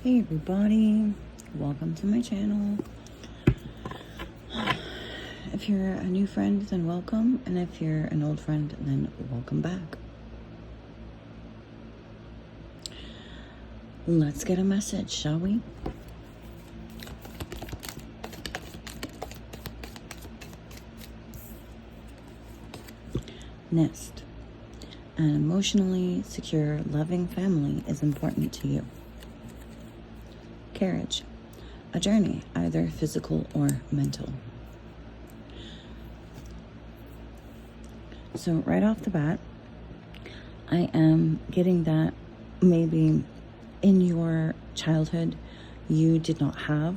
Hey everybody, welcome to my channel. If you're a new friend, then welcome, and if you're an old friend, then welcome back. Let's get a message, shall we? Nest. An emotionally secure, loving family is important to you. Carriage. A journey, either physical or mental. So right off the bat, I am getting that maybe in your childhood you did not have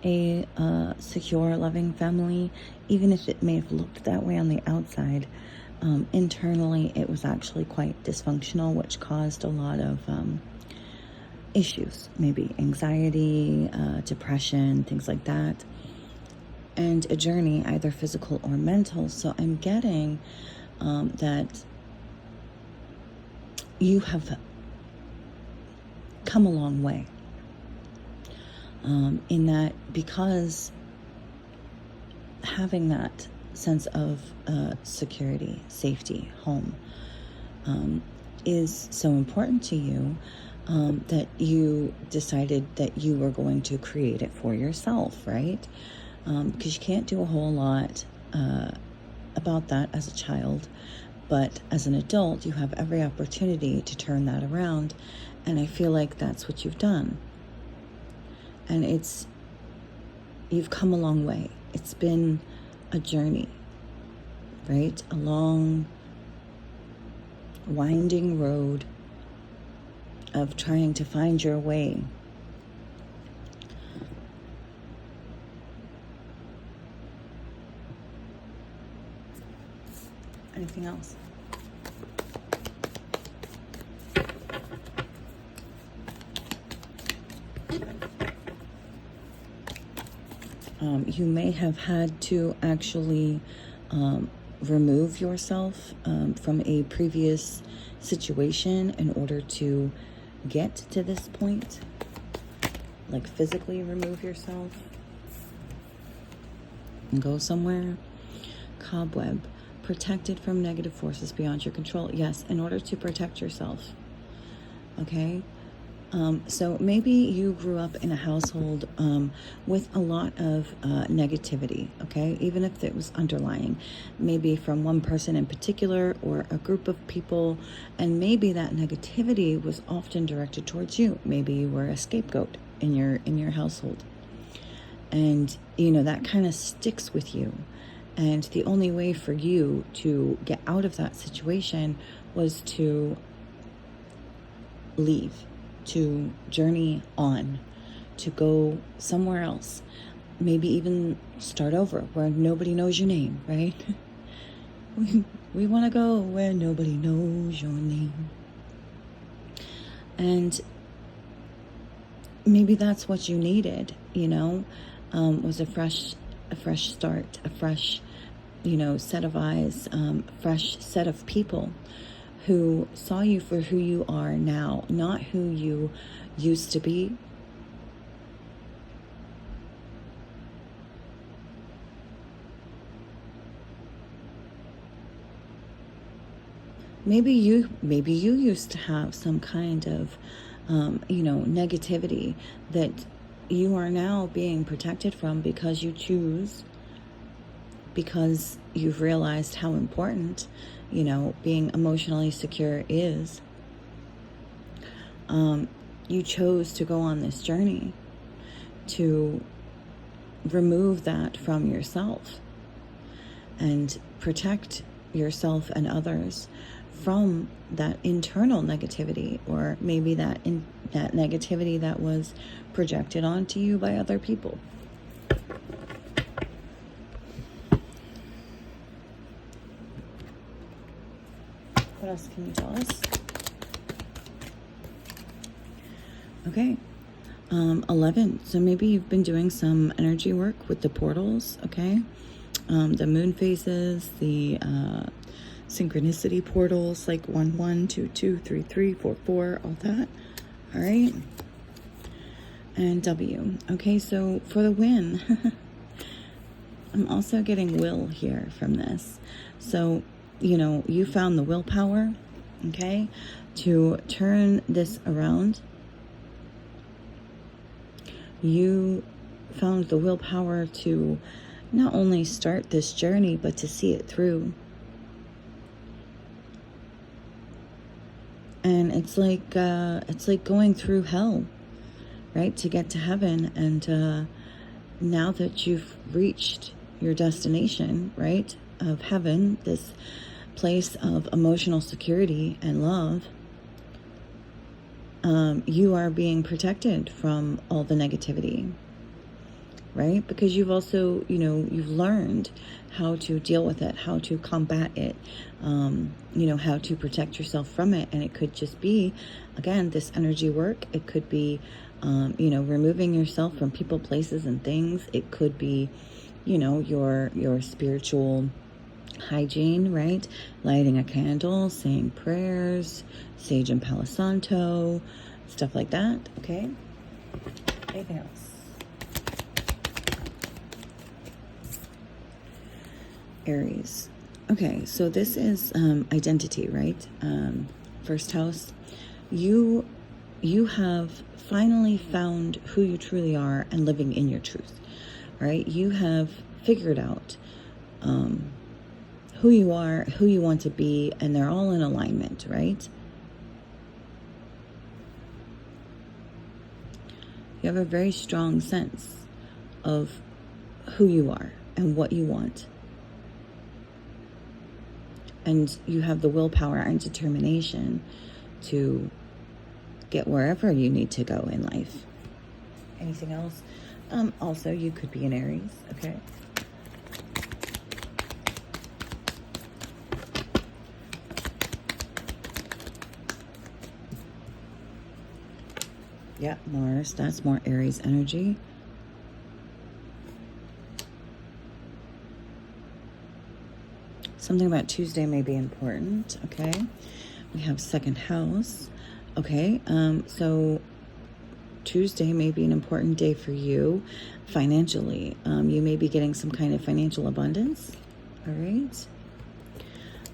a secure, loving family, even if it may have looked that way on the outside. Internally, it was actually quite dysfunctional, which caused a lot of issues, maybe anxiety, depression, things like that, and a journey, either physical or mental. So I'm getting that you have come a long way in that, because having that sense of security, safety, home is so important to you, that you decided that you were going to create it for yourself, right? Because you can't do a whole lot about that as a child, but as an adult, you have every opportunity to turn that around, and I feel like that's what you've done. And you've come a long way. It's been a journey, right? A long, winding road of trying to find your way. Anything else? You may have had to actually remove yourself from a previous situation in order to get to this point, like physically remove yourself and go somewhere. Cobweb. Protected from negative forces beyond your control. Yes, in order to protect yourself. Okay? So maybe you grew up in a household with a lot of negativity, okay? Even if it was underlying, maybe from one person in particular or a group of people, and maybe that negativity was often directed towards you. Maybe you were a scapegoat in your household. And, that kind of sticks with you. And the only way for you to get out of that situation was to leave, to journey on, to go somewhere else, maybe even start over where nobody knows your name, right? We want to go where nobody knows your name. And maybe that's what you needed, was a fresh start, a fresh, set of eyes, fresh set of people who saw you for who you are now, not who you used to be. Maybe you used to have some kind of, negativity that you are now being protected from because you choose, because you've realized how important, being emotionally secure is. You chose to go on this journey to remove that from yourself and protect yourself and others from that internal negativity, or maybe that negativity that was projected onto you by other people. What else can you tell us? Okay. 11. So maybe you've been doing some energy work with the portals, okay? The moon phases, the synchronicity portals, like 1, 1, 2, 2, 3, 3, 4, 4, all that. All right. and W. Okay, so for the win, I'm also getting will here from this. So, you know, you found the willpower, okay, to turn this around. You found the willpower to not only start this journey, but to see it through. And it's like going through hell, right, to get to heaven. And now that you've reached your destination, right, of heaven, this place of emotional security and love, you are being protected from all the negativity, right? Because you've also, you know, you've learned how to deal with it, how to combat it, you know, how to protect yourself from it. And it could just be, again, this energy work. It could be, you know, removing yourself from people, places, and things. It could be, you know, your spiritual hygiene, right? Lighting a candle, saying prayers, sage and Palo Santo, stuff like that. Okay. Anything else? Aries. Okay, so this is identity, right? First house. You have finally found who you truly are and living in your truth, right? You have figured out who you are, who you want to be, and they're all in alignment, right? You have a very strong sense of who you are and what you want. And you have the willpower and determination to get wherever you need to go in life. Anything else? Also, you could be an Aries, okay? Yeah, Mars, that's more Aries energy. Something about Tuesday may be important, okay? We have second house, okay? So Tuesday may be an important day for you financially. You may be getting some kind of financial abundance, all right?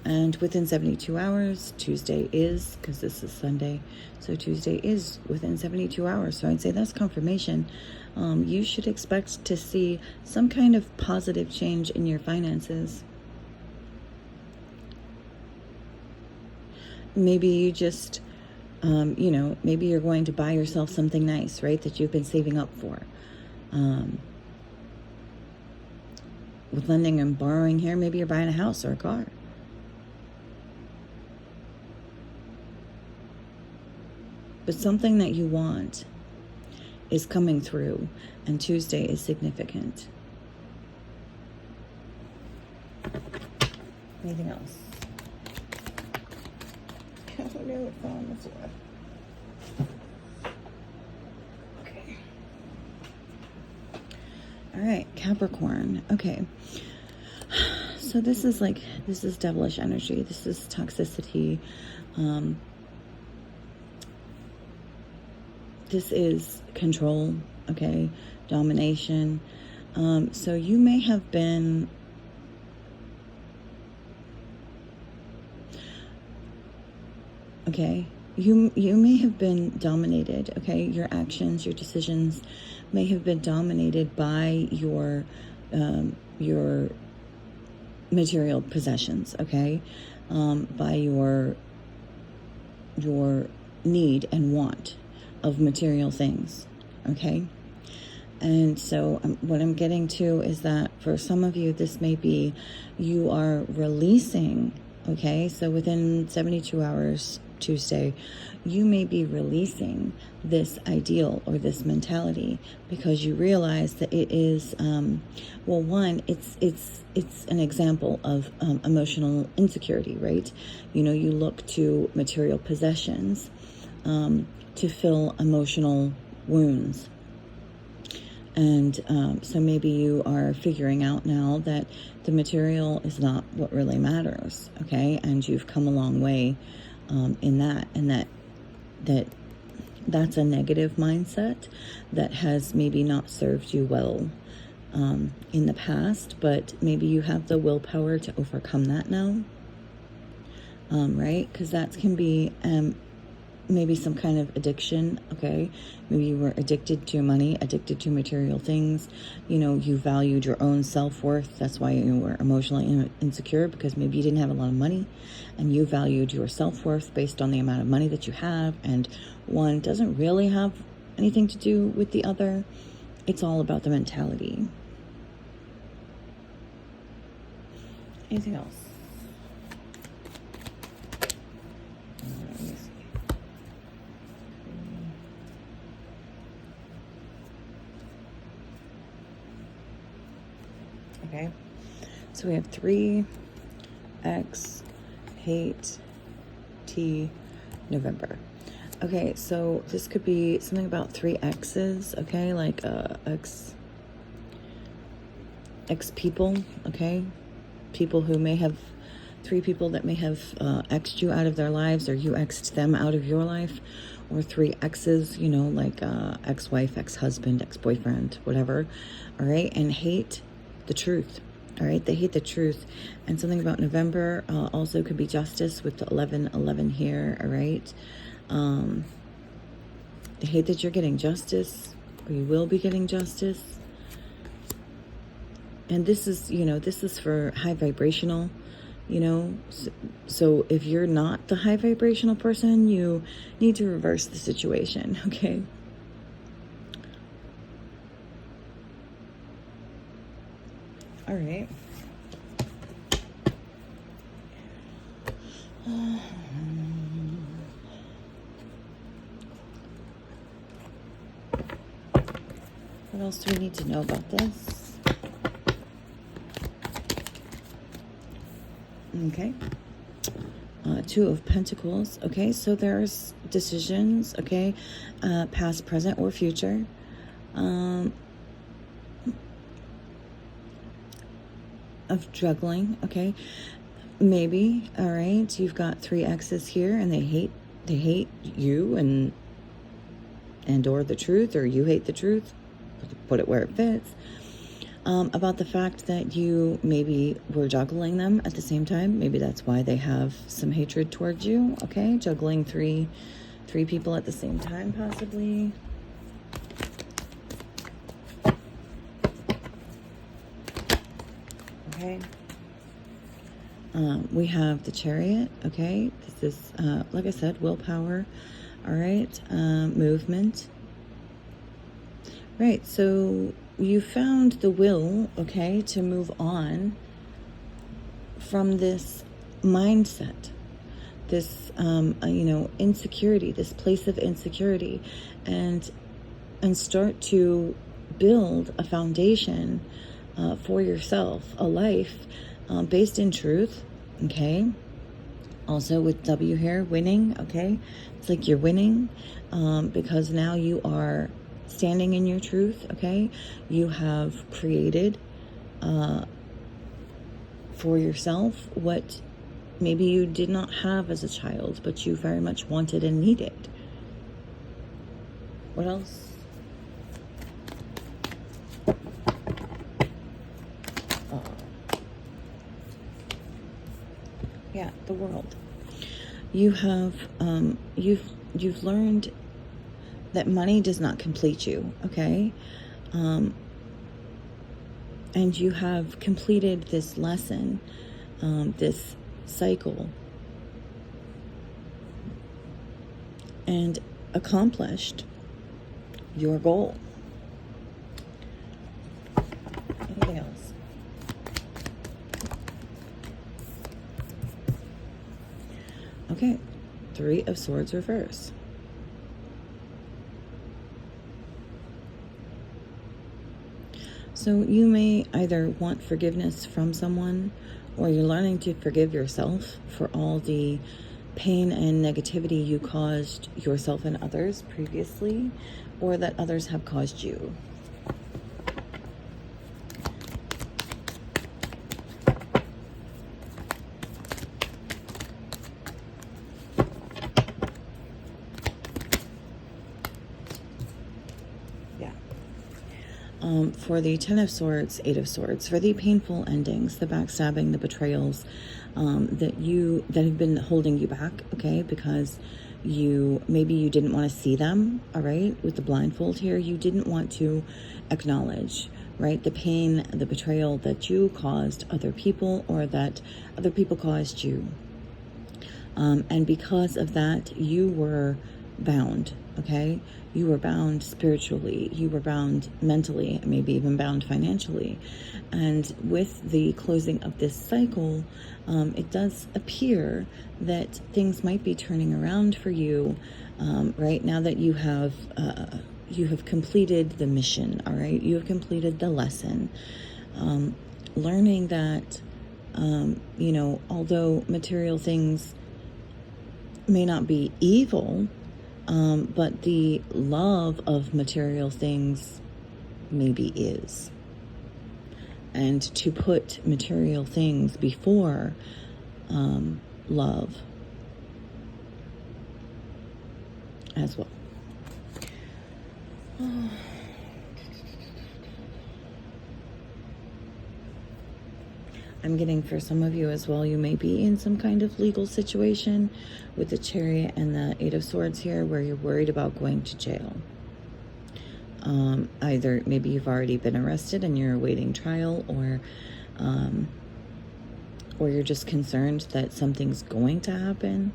And within 72 hours, Tuesday is, because this is Sunday, so Tuesday is within 72 hours. So I'd say that's confirmation. You should expect to see some kind of positive change in your finances. Maybe you just, you know, maybe you're going to buy yourself something nice, right, that you've been saving up for. With lending and borrowing here, maybe you're buying a house or a car. But something that you want is coming through, and Tuesday is significant. Anything else? Oh no, it fell on the floor. Okay. All right, Capricorn. Okay. So this is devilish energy. This is toxicity. This is control, okay? Domination. So you may have been okay, you may have been dominated, okay? Your actions, your decisions may have been dominated by your material possessions, okay? By your need and want of material things, okay? And so what I'm getting to is that for some of you, this may be you are releasing, okay? So within 72 hours, Tuesday, you may be releasing this ideal or this mentality because you realize that it is, well, one, it's an example of emotional insecurity, right? You know, you look to material possessions to fill emotional wounds. And so maybe you are figuring out now that the material is not what really matters, okay? And you've come a long way in that, and that that's a negative mindset that has maybe not served you well in the past, but maybe you have the willpower to overcome that now, right? Because that can be maybe some kind of addiction, okay? Maybe you were addicted to money, addicted to material things. You know, you valued your own self-worth. That's why you were emotionally insecure, because maybe you didn't have a lot of money and you valued your self-worth based on the amount of money that you have. And one doesn't really have anything to do with the other. It's all about the mentality. Anything else? Let me see. Okay, so we have 3, X, hate, T, November. Okay, so this could be something about 3 X's, okay, like X people, okay, people who may have, 3 people that may have X'd you out of their lives, or you X'd them out of your life, or 3 X's, you know, like ex-wife, ex-husband, ex-boyfriend, whatever, all right, and hate the truth, all right, they hate the truth. And something about November also could be justice with the 1111 here, all right. They hate that you're getting justice, or you will be getting justice. And this is, you know, this is for high vibrational, you know. So if you're not the high vibrational person, you need to reverse the situation, okay? All right. What else do we need to know about this? Okay. 2 of Pentacles. Okay, so there's decisions, okay, past, present, or future. Of juggling, okay. Maybe, all right, you've got 3 X's here, and they hate you and or the truth, or you hate the truth. Put it where it fits. About the fact that you maybe were juggling them at the same time. Maybe that's why they have some hatred towards you, okay? Juggling three people at the same time, possibly. Okay. We have the Chariot, okay? This is, like I said, willpower, all right? Movement. Right, so you found the will, okay, to move on from this mindset, this, you know, insecurity, this place of insecurity, and start to build a foundation for yourself, a life based in truth, okay? Also with W here, winning, okay? It's like you're winning because now you are standing in your truth, okay? You have created for yourself what maybe you did not have as a child, but you very much wanted and needed. What else? Yeah, the World. You have you've learned that money does not complete you, okay? And you have completed this lesson, this cycle, and accomplished your goal. Anything else? Okay, 3 of Swords reverse. So you may either want forgiveness from someone, or you're learning to forgive yourself for all the pain and negativity you caused yourself and others previously, or that others have caused you. Yeah. For the Ten of Swords, Eight of Swords, for the painful endings, the backstabbing, the betrayals, that have been holding you back, okay, because maybe you didn't want to see them, all right, with the blindfold here, you didn't want to acknowledge, right, the pain, the betrayal that you caused other people, or that other people caused you. And because of that, you were bound, okay? You were bound spiritually, you were bound mentally, maybe even bound financially. And with the closing of this cycle, it does appear that things might be turning around for you, right now that you have completed the mission, all right? You have completed the lesson. Learning that, although material things may not be evil, but the love of material things maybe is. And to put material things before love as well. I'm getting for some of you as well, you may be in some kind of legal situation with the Chariot and the Eight of Swords here where you're worried about going to jail. Either maybe you've already been arrested and you're awaiting trial, or you're just concerned that something's going to happen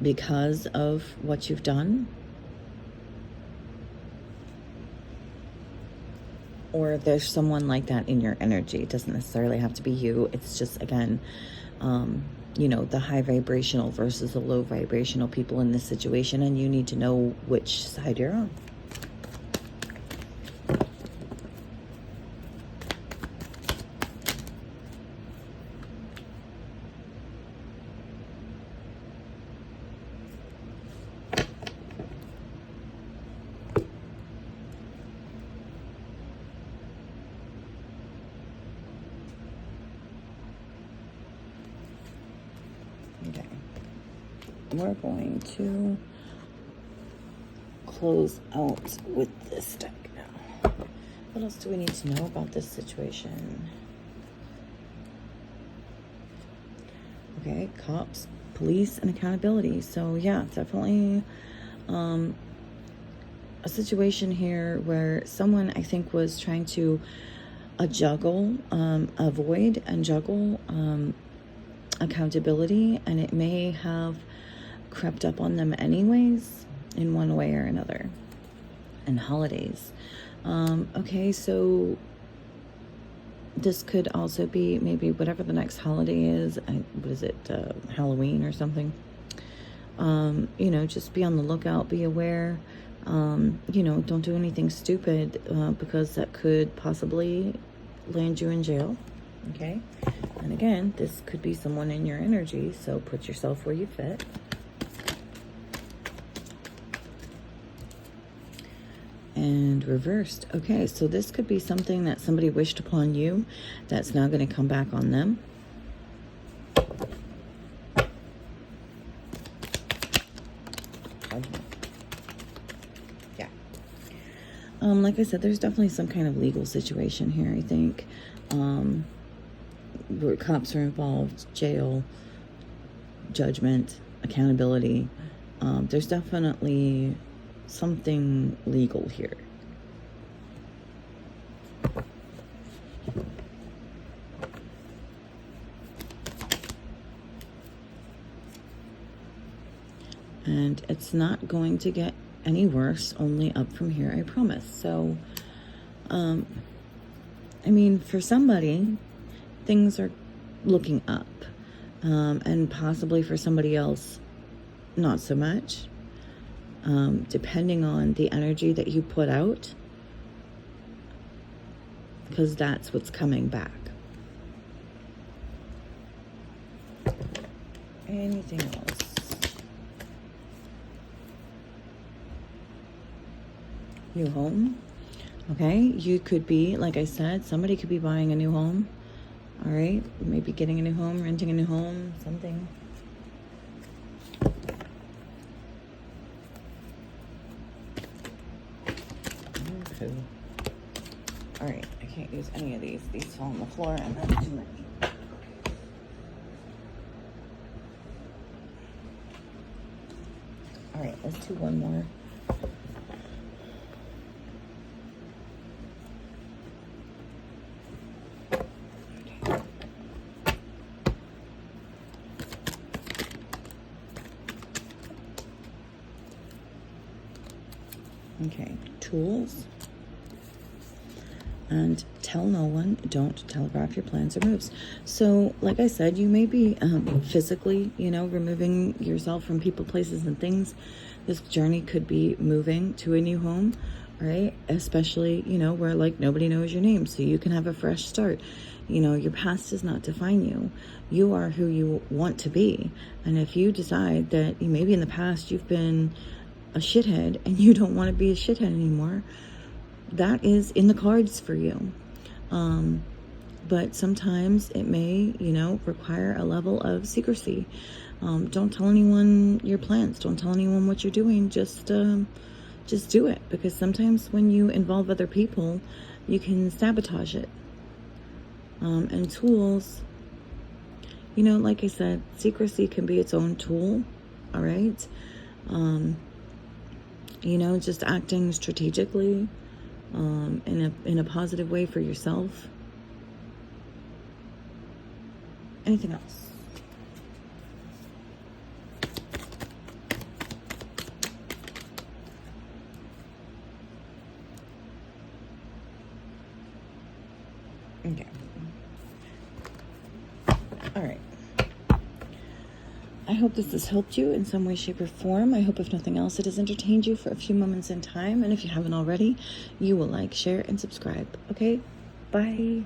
because of what you've done. Or there's someone like that in your energy. It doesn't necessarily have to be you. It's just, again, the high vibrational versus the low vibrational people in this situation, and you need to know which side you're on. Okay, we're going to close out with this deck now. What else do we need to know about this situation? Okay, cops, police, and accountability. So yeah, definitely a situation here where someone, I think, was trying to avoid and juggle accountability, and it may have crept up on them anyways in one way or another. And holidays. Okay, so this could also be maybe whatever the next holiday is. What is it? Halloween or something. Just be on the lookout, be aware. Don't do anything stupid because that could possibly land you in jail. Okay, and again, this could be someone in your energy, so put yourself where you fit. And reversed. Okay, so this could be something that somebody wished upon you that's now going to come back on them. Yeah. Like I said, there's definitely some kind of legal situation here, I think. Where cops are involved, jail, judgment, accountability. There's definitely something legal here. And it's not going to get any worse, only up from here, I promise. So, for somebody, things are looking up. And possibly for somebody else, not so much. Depending on the energy that you put out, because that's what's coming back. Anything else? New home. Okay, you could be, like I said, somebody could be buying a new home. All right, maybe getting a new home, renting a new home, something. poo. Alright, I can't use any of these. These fall on the floor and that's too many. Alright, let's do one more. Okay, tools. And tell no one, don't telegraph your plans or moves. So, like I said, you may be physically, removing yourself from people, places, and things. This journey could be moving to a new home, right? Especially, where like nobody knows your name, so you can have a fresh start. Your past does not define you. You are who you want to be. And if you decide that maybe in the past you've been a shithead and you don't want to be a shithead anymore, that is in the cards for you. But sometimes it may, require a level of secrecy. Don't tell anyone your plans. Don't tell anyone what you're doing. Just do it, because sometimes when you involve other people, you can sabotage it. And tools, like I said, secrecy can be its own tool. All right. Just acting strategically, in a positive way for yourself. Anything else? Okay. All right. I hope this has helped you in some way, shape, or form. I hope, if nothing else, it has entertained you for a few moments in time. And if you haven't already, you will like, share, and subscribe. Okay? Bye.